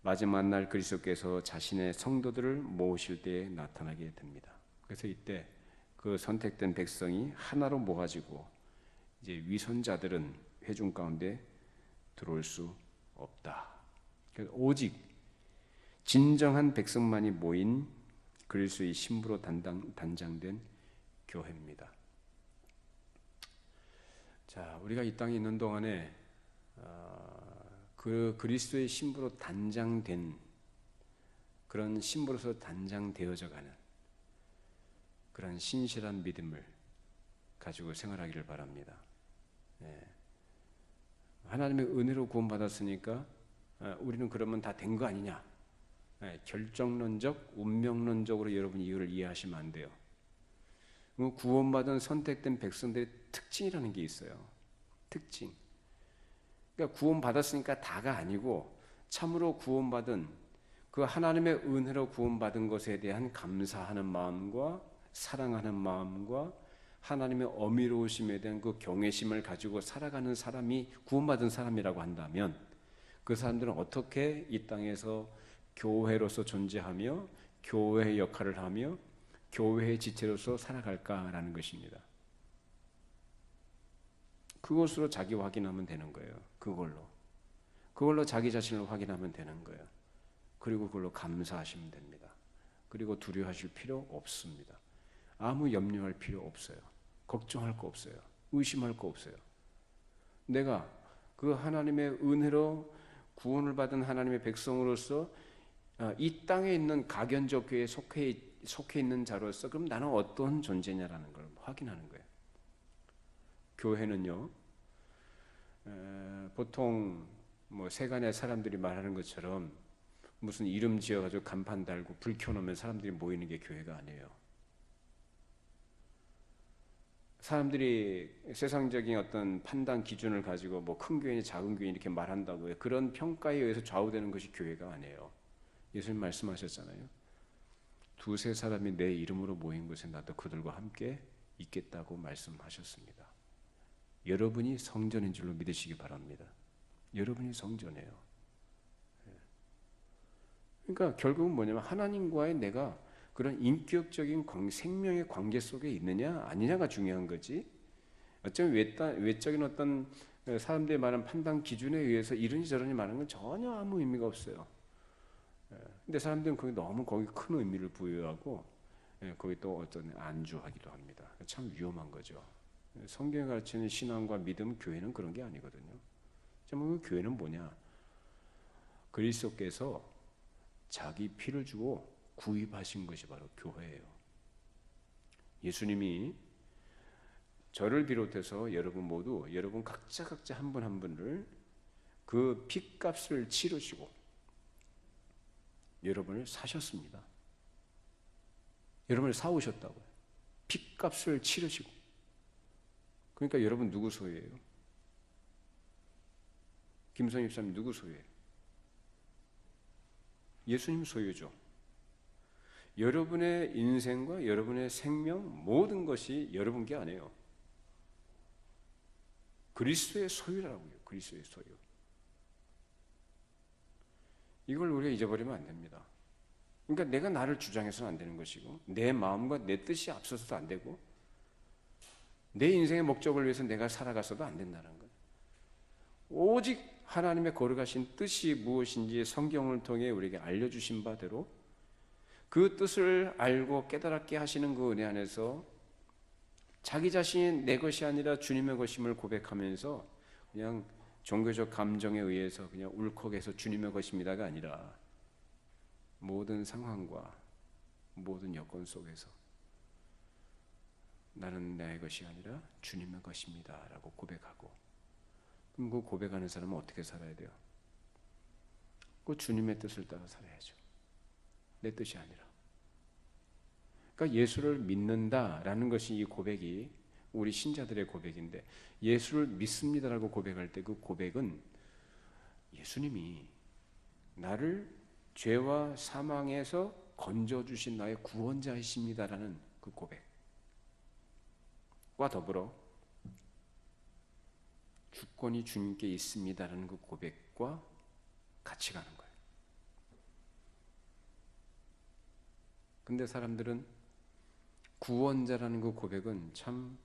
Speaker 1: 마지막 날 그리스도께서 자신의 성도들을 모으실 때에 나타나게 됩니다. 그래서 이때 그 선택된 백성이 하나로 모아지고 이제 위선자들은 회중 가운데 들어올 수 없다. 오직 진정한 백성만이 모인 그리스도의 신부로 단장된 교회입니다. 자, 우리가 이 땅에 있는 동안에 그 그리스도의 신부로 단장된 그런 신부로서 단장되어져가는 그런 신실한 믿음을 가지고 생활하기를 바랍니다. 하나님의 은혜로 구원받았으니까 우리는 그러면 다 된 거 아니냐? 결정론적, 운명론적으로 여러분 이유를 이해하시면 안 돼요. 구원받은 선택된 백성들의 특징이라는 게 있어요. 특징. 그러니까 구원받았으니까 다가 아니고 참으로 구원받은 그 하나님의 은혜로 구원받은 것에 대한 감사하는 마음과 사랑하는 마음과 하나님의 어미로우심에 대한 그 경외심을 가지고 살아가는 사람이 구원받은 사람이라고 한다면, 그 사람들은 어떻게 이 땅에서 교회로서 존재하며 교회의 역할을 하며 교회의 지체로서 살아갈까라는 것입니다. 그것으로 자기 확인하면 되는 거예요. 그걸로 자기 자신을 확인하면 되는 거예요. 그리고 그걸로 감사하시면 됩니다. 그리고 두려워하실 필요 없습니다. 아무 염려할 필요 없어요. 걱정할 거 없어요. 의심할 거 없어요. 내가 그 하나님의 은혜로 구원을 받은 하나님의 백성으로서 이 땅에 있는 가견적 교회에 속해 있는 자로서 그럼 나는 어떤 존재냐라는 걸 확인하는 거예요. 교회는요, 보통 뭐 세간의 사람들이 말하는 것처럼 무슨 이름 지어가지고 간판 달고 불 켜놓으면 사람들이 모이는 게 교회가 아니에요. 사람들이 세상적인 어떤 판단 기준을 가지고 뭐 큰 교회니 작은 교회니 이렇게 말한다고요. 그런 평가에 의해서 좌우되는 것이 교회가 아니에요. 예수님 말씀하셨잖아요. 두세 사람이 내 이름으로 모인 곳에 나도 그들과 함께 있겠다고 말씀하셨습니다. 여러분이 성전인 줄로 믿으시기 바랍니다. 여러분이 성전이에요. 그러니까 결국은 뭐냐면 하나님과의 내가 그런 인격적인 생명의 관계 속에 있느냐 아니냐가 중요한 거지. 어쩌면 외적인 어떤 사람들이 말하는 판단 기준에 의해서 이러니 저러니 말하는 건 전혀 아무 의미가 없어요. 근데 사람들은 너무 거기 큰 의미를 부여하고 거기 또 어떤 안주하기도 합니다. 참 위험한 거죠. 성경이 가르치는 신앙과 믿음, 교회는 그런 게 아니거든요. 그 교회는 뭐냐? 그리스도께서 자기 피를 주고 구입하신 것이 바로 교회예요. 예수님이 저를 비롯해서 여러분 모두 여러분 각자 한 분 한 분을 그 핏값을 치르시고 여러분을 사셨습니다. 여러분을 사오셨다고요. 핏값을 치르시고. 그러니까 여러분 누구 소유예요? 김선희 집사님 누구 소유예요? 예수님 소유죠. 여러분의 인생과 여러분의 생명 모든 것이 여러분 게 아니에요. 그리스도의 소유라고요. 그리스도의 소유. 이걸 우리가 잊어버리면 안 됩니다. 그러니까 내가 나를 주장해서는 안 되는 것이고 내 마음과 내 뜻이 앞서서도 안 되고 내 인생의 목적을 위해서 내가 살아가서도 안 된다는 거예요. 오직 하나님의 거룩하신 뜻이 무엇인지 성경을 통해 우리에게 알려주신 바대로 그 뜻을 알고 깨달았게 하시는 그 은혜 안에서 자기 자신이 내 것이 아니라 주님의 것임을 고백하면서 그냥 종교적 감정에 의해서 그냥 울컥해서 주님의 것입니다가 아니라 모든 상황과 모든 여건 속에서 나는 나의 것이 아니라 주님의 것입니다 라고 고백하고, 그럼 그 고백하는 사람은 어떻게 살아야 돼요? 그 주님의 뜻을 따라 살아야죠. 내 뜻이 아니라. 그러니까 예수를 믿는다라는 것이 이 고백이 우리 신자들의 고백인데, 예수를 믿습니다라고 고백할 때 그 고백은 예수님이 나를 죄와 사망에서 건져주신 나의 구원자이십니다라는 그 고백과 더불어 주권이 주님께 있습니다라는 그 고백과 같이 가는 거예요. 근데 사람들은 구원자라는 그 고백은 참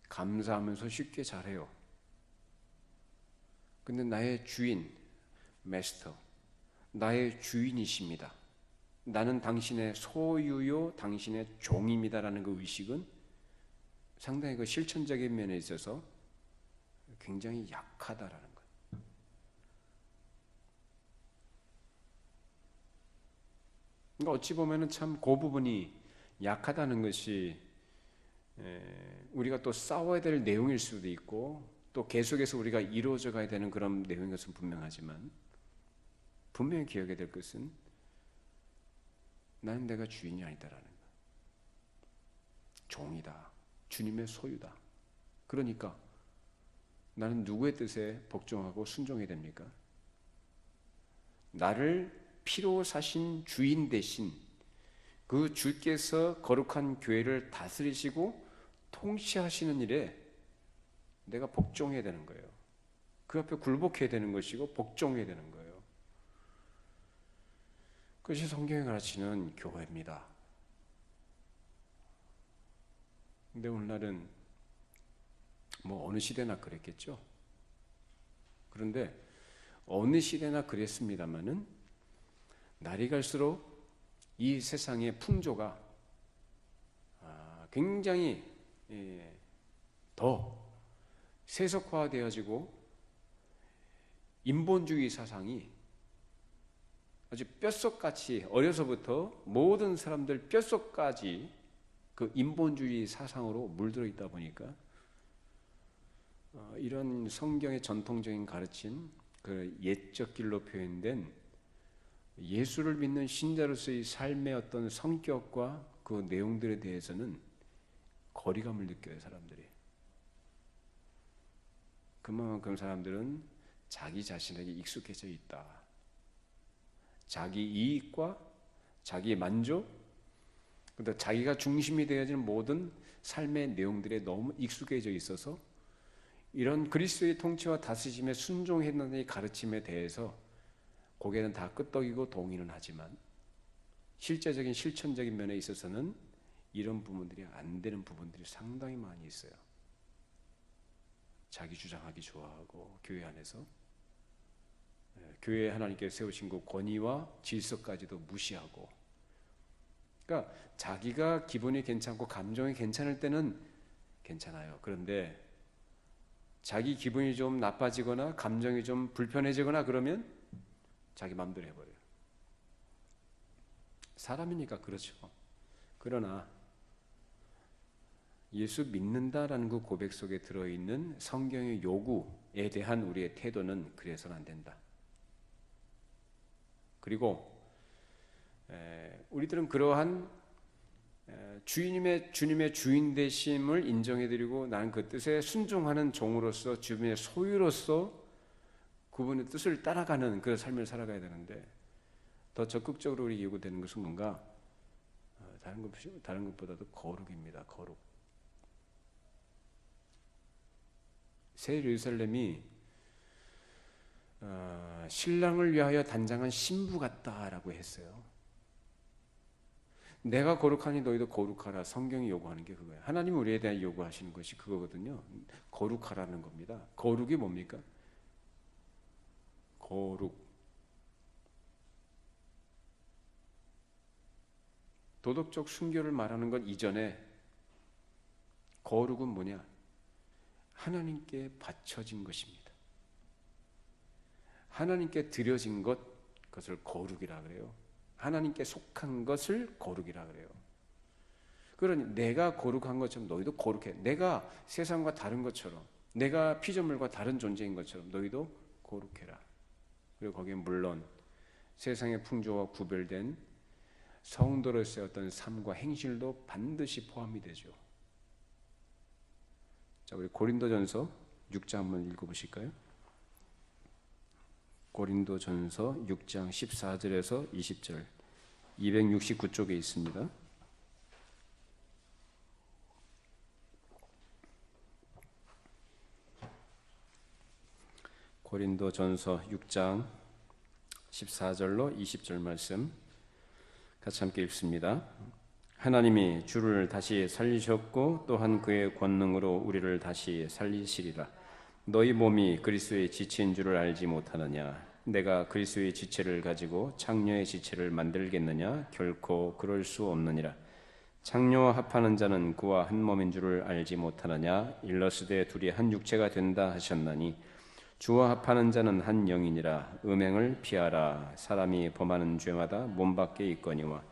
Speaker 1: 감사하면서 쉽게 잘해요. 근데 나의 주인, 마스터, 나의 주인이십니다. 나는 당신의 소유요, 당신의 종입니다라는 그 의식은 상당히 그 실천적인 면에 있어서 굉장히 약하다라는 거예요. 그러니까 어찌 보면은 참 그 부분이 약하다는 것이 우리가 또 싸워야 될 내용일 수도 있고 또 계속해서 우리가 이루어져 가야 되는 그런 내용인 것은 분명하지만, 분명히 기억해야 될 것은 나는 내가 주인이 아니다라는 것, 종이다, 주님의 소유다. 그러니까 나는 누구의 뜻에 복종하고 순종해야 됩니까? 나를 피로 사신 주인 대신 그 주께서 거룩한 교회를 다스리시고 통치하시는 일에 내가 복종해야 되는 거예요. 그 앞에 굴복해야 되는 것이고 복종해야 되는 거예요. 그것이 성경이 가르치는 교회입니다. 근데 오늘날은 뭐 어느 시대나 그랬겠죠. 그런데 어느 시대나 그랬습니다마는 날이 갈수록 이 세상의 풍조가 굉장히 더 세속화되어지고 인본주의 사상이 아주 뼛속같이 어려서부터 모든 사람들 뼛속까지 그 인본주의 사상으로 물들어 있다 보니까 이런 성경의 전통적인 가르침, 그 옛적 길로 표현된 예수를 믿는 신자로서의 삶의 어떤 성격과 그 내용들에 대해서는 거리감을 느껴요, 사람들이. 그만큼 사람들은 자기 자신에게 익숙해져 있다. 자기 이익과 자기 만족, 그러니까 자기가 중심이 되어지는 모든 삶의 내용들에 너무 익숙해져 있어서 이런 그리스도의 통치와 다스림에 순종했는 이 가르침에 대해서 고개는 다 끄덕이고 동의는 하지만 실제적인 실천적인 면에 있어서는 이런 부분들이 안 되는 부분들이 상당히 많이 있어요. 자기 주장하기 좋아하고 교회 안에서 교회에 하나님께 세우신 그 권위와 질서까지도 무시하고, 그러니까 자기가 기분이 괜찮고 감정이 괜찮을 때는 괜찮아요. 그런데 자기 기분이 좀 나빠지거나 감정이 좀 불편해지거나 그러면 자기 마음대로 해버려요. 사람이니까 그렇죠. 그러나 예수 믿는다라는 그 고백 속에 들어있는 성경의 요구에 대한 우리의 태도는 그래서는 안 된다. 그리고 우리들은 그러한 주님의 주인 되심을 인정해드리고 나는 그 뜻에 순종하는 종으로서 주님의 소유로서 그분의 뜻을 따라가는 그런 삶을 살아가야 되는데, 더 적극적으로 우리 요구되는 것은 뭔가 다른 것보다도 거룩입니다. 거룩. 새 예루살렘이 신랑을 위하여 단장한 신부 같다라고 했어요. 내가 거룩하니 너희도 거룩하라. 성경이 요구하는 게 그거예요. 하나님이 우리에 대한 요구하시는 것이 그거거든요. 거룩하라는 겁니다. 거룩이 뭡니까? 거룩. 도덕적 순결을 말하는 것 이전에 거룩은 뭐냐? 하나님께 바쳐진 것입니다. 하나님께 드려진 그것을 거룩이라 그래요. 하나님께 속한 것을 거룩이라 그래요. 그러니 내가 거룩한 것처럼 너희도 거룩해. 내가 세상과 다른 것처럼, 내가 피조물과 다른 존재인 것처럼 너희도 거룩해라. 그리고 거기에 물론 세상의 풍조와 구별된 성도로서의 어떤 삶과 행실도 반드시 포함이 되죠. 자, 우리 고린도전서 6장 한번 읽어보실까요? 고린도전서 6장 14절에서 20절 269쪽에 있습니다. 고린도전서 6장 14절로 20절 말씀 같이 함께 읽습니다. 하나님이 주를 다시 살리셨고 또한 그의 권능으로 우리를 다시 살리시리라. 너희 몸이 그리스도의 지체인 줄을 알지 못하느냐? 내가 그리스도의 지체를 가지고 창녀의 지체를 만들겠느냐? 결코 그럴 수 없느니라. 창녀와 합하는 자는 그와 한 몸인 줄을 알지 못하느냐? 일러스되 둘이 한 육체가 된다 하셨나니 주와 합하는 자는 한 영이니라. 음행을 피하라. 사람이 범하는 죄마다 몸 밖에 있거니와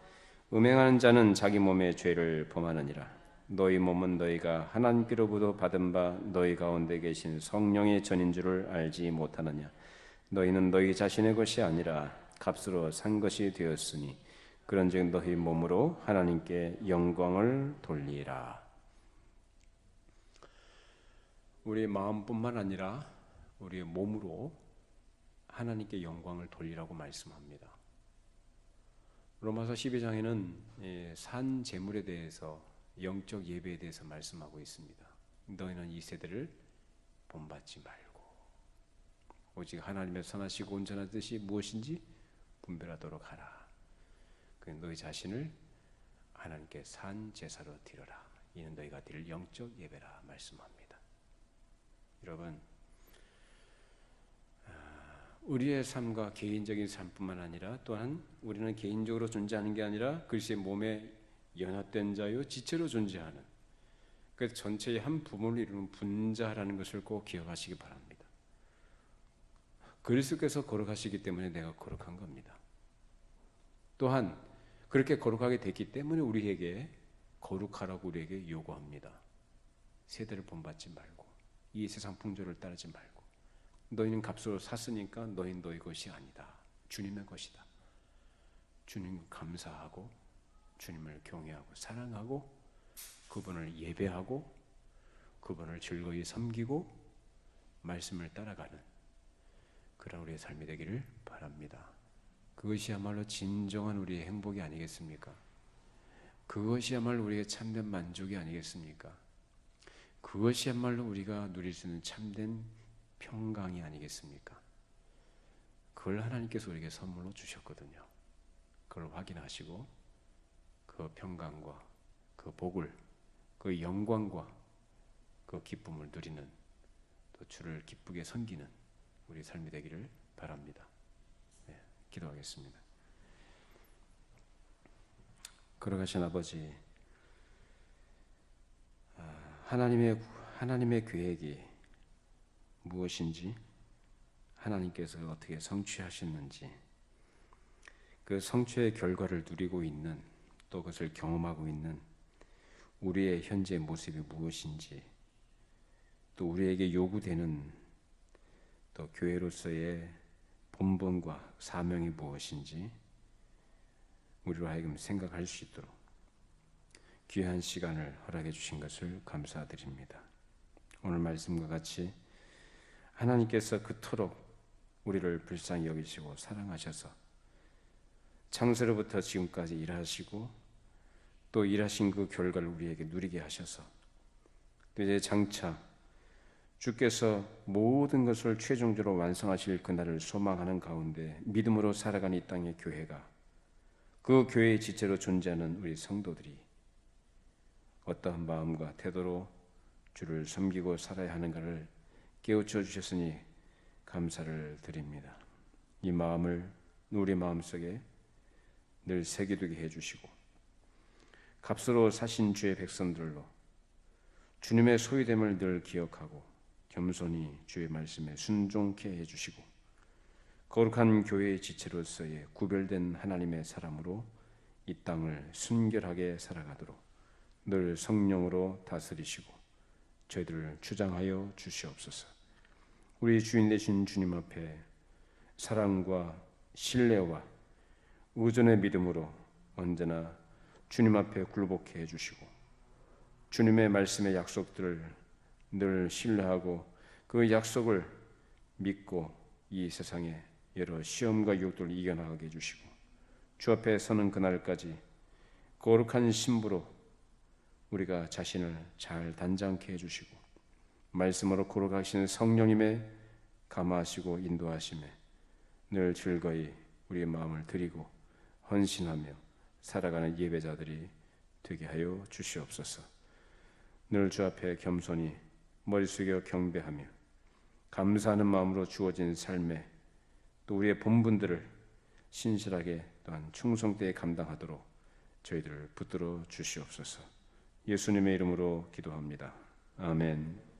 Speaker 1: 음행하는 자는 자기 몸의 죄를 범하느니라. 너희 몸은 너희가 하나님께로부터 받은 바 너희 가운데 계신 성령의 전인 줄을 알지 못하느냐? 너희는 너희 자신의 것이 아니라 값으로 산 것이 되었으니 그런즉 너희 몸으로 하나님께 영광을 돌리라. 우리의 마음뿐만 아니라 우리의 몸으로 하나님께 영광을 돌리라고 말씀합니다. 로마서 12장에는 산 제물에 대해서 영적 예배에 대해서 말씀하고 있습니다. 너희는 이 세대를 본받지 말고 오직 하나님의 선하시고 온전한 뜻이 무엇인지 분별하도록 하라. 너희 자신을 하나님께 산 제사로 드려라. 이는 너희가 드릴 영적 예배라 말씀합니다. 여러분, 우리의 삶과 개인적인 삶뿐만 아니라 또한 우리는 개인적으로 존재하는 게 아니라 그리스도의 몸에 연합된 자요 지체로 존재하는 그 전체의 한 부분을 이루는 분자라는 것을 꼭 기억하시기 바랍니다. 그리스도께서 거룩하시기 때문에 내가 거룩한 겁니다. 또한 그렇게 거룩하게 됐기 때문에 우리에게 거룩하라고 우리에게 요구합니다. 세대를 본받지 말고 이 세상 풍조를 따르지 말고 너희는 값으로 샀으니까 너희는 너희 것이 아니다. 주님의 것이다. 주님 감사하고 주님을 경외하고 사랑하고 그분을 예배하고 그분을 즐거이 섬기고 말씀을 따라가는 그런 우리의 삶이 되기를 바랍니다. 그것이야말로 진정한 우리의 행복이 아니겠습니까? 그것이야말로 우리의 참된 만족이 아니겠습니까? 그것이야말로 우리가 누릴 수 있는 참된 평강이 아니겠습니까? 그걸 하나님께서 우리에게 선물로 주셨거든요. 그걸 확인하시고 그 평강과 그 복을, 그 영광과 그 기쁨을 누리는 또 주를 기쁘게 섬기는 우리 삶이 되기를 바랍니다. 네, 기도하겠습니다. 걸어가신 아버지, 하나님의 계획이 무엇인지, 하나님께서 어떻게 성취하셨는지, 그 성취의 결과를 누리고 있는 또 그것을 경험하고 있는 우리의 현재 모습이 무엇인지, 또 우리에게 요구되는 또 교회로서의 본분과 사명이 무엇인지 우리로 하여금 생각할 수 있도록 귀한 시간을 허락해 주신 것을 감사드립니다. 오늘 말씀과 같이 하나님께서 그토록 우리를 불쌍히 여기시고 사랑하셔서 창세로부터 지금까지 일하시고 또 일하신 그 결과를 우리에게 누리게 하셔서 또 이제 장차 주께서 모든 것을 최종적으로 완성하실 그날을 소망하는 가운데 믿음으로 살아가는 이 땅의 교회가, 그 교회의 지체로 존재하는 우리 성도들이 어떠한 마음과 태도로 주를 섬기고 살아야 하는가를 깨우쳐 주셨으니 감사를 드립니다. 이 마음을 우리 마음속에 늘 새겨두게 해주시고 값으로 사신 주의 백성들로 주님의 소유됨을 늘 기억하고 겸손히 주의 말씀에 순종케 해주시고 거룩한 교회의 지체로서의 구별된 하나님의 사람으로 이 땅을 순결하게 살아가도록 늘 성령으로 다스리시고 저희들을 주장하여 주시옵소서. 우리 주인 되신 주님 앞에 사랑과 신뢰와 의존의 믿음으로 언제나 주님 앞에 굴복해 해주시고 주님의 말씀의 약속들을 늘 신뢰하고 그 약속을 믿고 이 세상에 여러 시험과 유혹들을 이겨나가게 해주시고 주 앞에 서는 그날까지 거룩한 신부로 우리가 자신을 잘 단장케 해주시고 말씀으로 걸어가시는 성령님의 감화하시고 인도하심에 늘 즐거이 우리의 마음을 드리고 헌신하며 살아가는 예배자들이 되게 하여 주시옵소서. 늘 주 앞에 겸손히 머리 숙여 경배하며 감사하는 마음으로 주어진 삶에 또 우리의 본분들을 신실하게 또한 충성되게 감당하도록 저희들을 붙들어 주시옵소서. 예수님의 이름으로 기도합니다. 아멘.